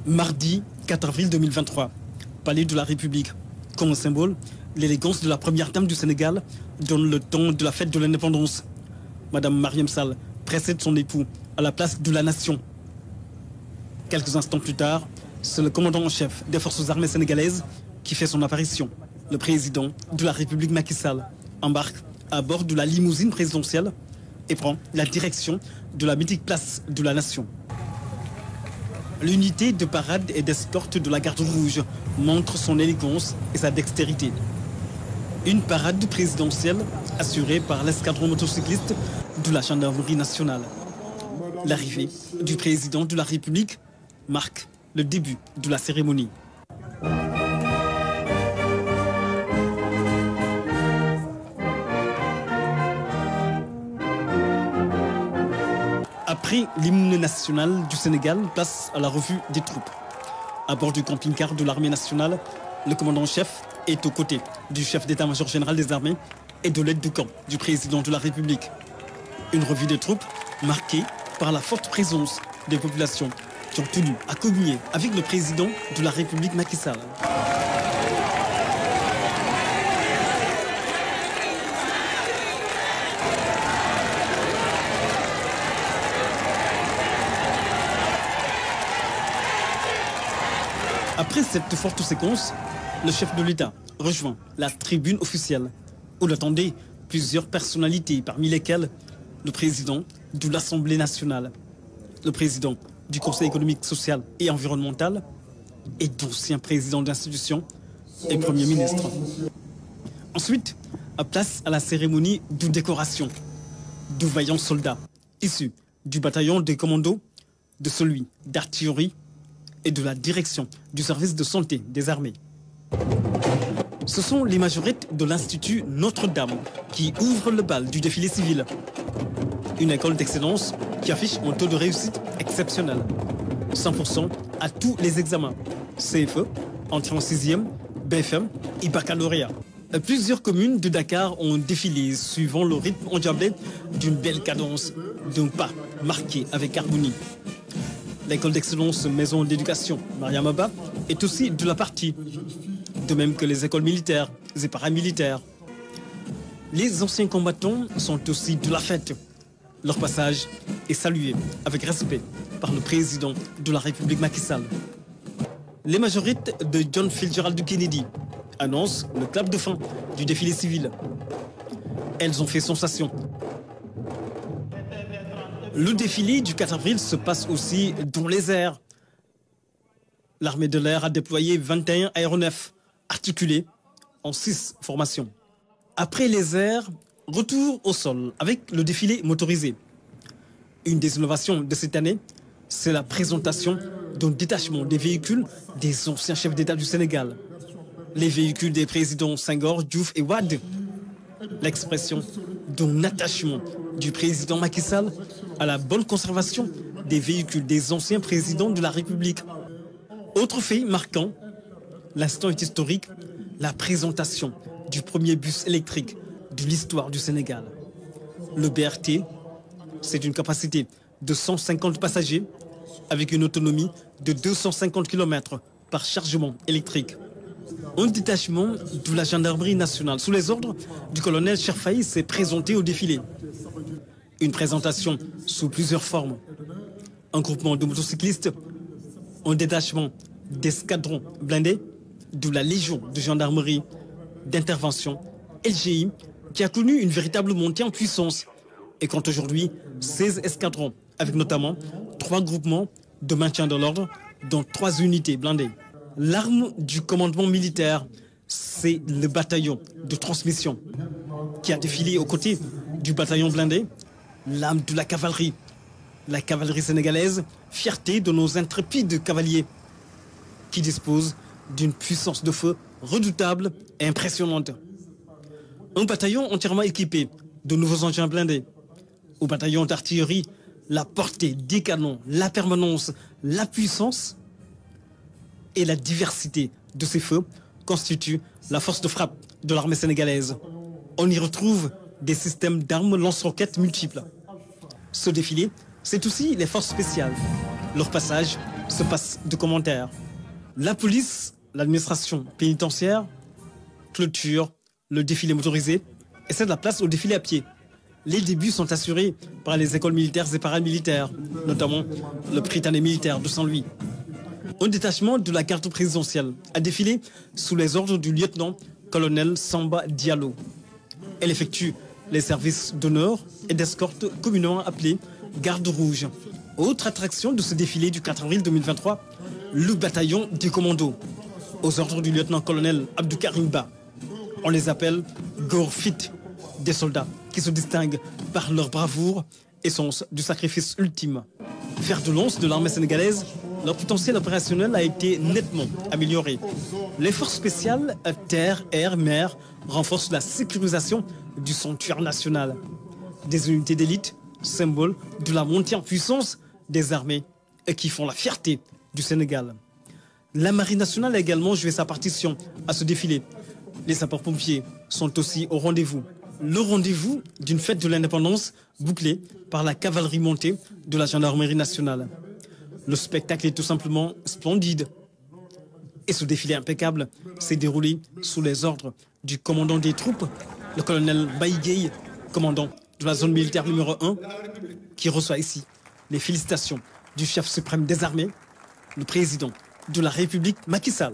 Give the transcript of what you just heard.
Mardi 4 avril 2023, Palais de la République. Comme symbole, l'élégance de la première dame du Sénégal donne le ton de la fête de l'indépendance. Madame Marième Sall précède son époux à la place de la nation. Quelques instants plus tard, c'est le commandant en chef des forces armées sénégalaises qui fait son apparition. Le président de la République Macky Sall embarque à bord de la limousine présidentielle et prend la direction de la mythique place de la nation. L'unité de parade et d'escorte de la garde rouge montre son élégance et sa dextérité. Une parade présidentielle assurée par l'escadron motocycliste de la gendarmerie nationale. L'arrivée du président de la République marque le début de la cérémonie. Après l'hymne national du Sénégal, place à la revue des troupes. À bord du camping-car de l'armée nationale, le commandant-chef est aux côtés du chef d'état-major général des armées et de l'aide de camp du président de la République. Une revue des troupes marquée par la forte présence des populations qui ont tenu à communier avec le président de la République Macky Sall. Après cette forte séquence, le chef de l'État rejoint la tribune officielle où l'attendaient plusieurs personnalités, parmi lesquelles le président de l'Assemblée nationale, le président du Conseil économique, social et environnemental et d'anciens présidents d'institutions et Premier ministre. Ensuite, place à la cérémonie de décoration de vaillants soldats issus du bataillon des commandos, de celui d'artillerie et de la direction du service de santé des armées. Ce sont les majorettes de l'Institut Notre-Dame qui ouvrent le bal du défilé civil. Une école d'excellence qui affiche un taux de réussite exceptionnel. 100% à tous les examens. CFE, entrée en 6e, BFM et baccalauréat. Plusieurs communes de Dakar ont défilé suivant le rythme endiablé d'une belle cadence, d'un pas marqué avec harmonie. L'école d'excellence Maison d'éducation Mariam Abba est aussi de la partie, de même que les écoles militaires et paramilitaires. Les anciens combattants sont aussi de la fête. Leur passage est salué avec respect par le président de la République Macky Sall. Les majorettes de John Fitzgerald Kennedy annoncent le clap de fin du défilé civil. Elles ont fait sensation. Le défilé du 4 avril se passe aussi dans les airs. L'armée de l'air a déployé 21 aéronefs articulés en 6 formations. Après les airs, retour au sol avec le défilé motorisé. Une des innovations de cette année, c'est la présentation d'un détachement des véhicules des anciens chefs d'État du Sénégal. Les véhicules des présidents Senghor, Diouf et Wade. L'expression d'un attachement du président Macky Sall à la bonne conservation des véhicules des anciens présidents de la République. Autre fait marquant, l'instant est historique, la présentation du premier bus électrique de l'histoire du Sénégal. Le BRT, c'est une capacité de 150 passagers avec une autonomie de 250 km par chargement électrique. Un détachement de la gendarmerie nationale sous les ordres du colonel Cherfaï s'est présenté au défilé. Une présentation sous plusieurs formes. Un groupement de motocyclistes, un détachement d'escadrons blindés, de la Légion de gendarmerie d'intervention, LGI, qui a connu une véritable montée en puissance et compte aujourd'hui 16 escadrons, avec notamment 3 groupements de maintien de l'ordre, dont 3 unités blindées. L'arme du commandement militaire, c'est le bataillon de transmission qui a défilé aux côtés du bataillon blindé, l'âme de la cavalerie sénégalaise, fierté de nos intrépides cavaliers qui disposent d'une puissance de feu redoutable et impressionnante. Un bataillon entièrement équipé de nouveaux engins blindés. Au bataillon d'artillerie, la portée des canons, la permanence, la puissance et la diversité de ces feux constituent la force de frappe de l'armée sénégalaise. On y retrouve des systèmes d'armes lance-roquettes multiples. Ce défilé, c'est aussi les forces spéciales. Leur passage se passe de commentaires. La police, l'administration pénitentiaire clôture le défilé motorisé et cède la place au défilé à pied. Les débuts sont assurés par les écoles militaires et paramilitaires, notamment le Prytanée militaire de Saint-Louis. Un détachement de la garde présidentielle a défilé sous les ordres du lieutenant-colonel Samba Diallo. Elle effectue les services d'honneur et d'escorte communément appelés garde rouge. Autre attraction de ce défilé du 4 avril 2023, le bataillon du commando, aux ordres du lieutenant-colonel Abdou Karim Ba. On les appelle Gorfit, des soldats qui se distinguent par leur bravoure et sens du sacrifice ultime. Fer de lance de l'armée sénégalaise, leur potentiel opérationnel a été nettement amélioré. Les forces spéciales terre, air, mer renforcent la sécurisation du sanctuaire national. Des unités d'élite, symbole de la montée en puissance des armées et qui font la fierté du Sénégal. La Marine nationale a également joué sa partition à ce défilé. Les sapeurs-pompiers sont aussi au rendez-vous. Le rendez-vous d'une fête de l'indépendance bouclée par la cavalerie montée de la gendarmerie nationale. Le spectacle est tout simplement splendide. Et ce défilé impeccable s'est déroulé sous les ordres du commandant des troupes, le colonel Baïgueye, commandant de la zone militaire numéro 1, qui reçoit ici les félicitations du chef suprême des armées, le président de la République Macky Sall.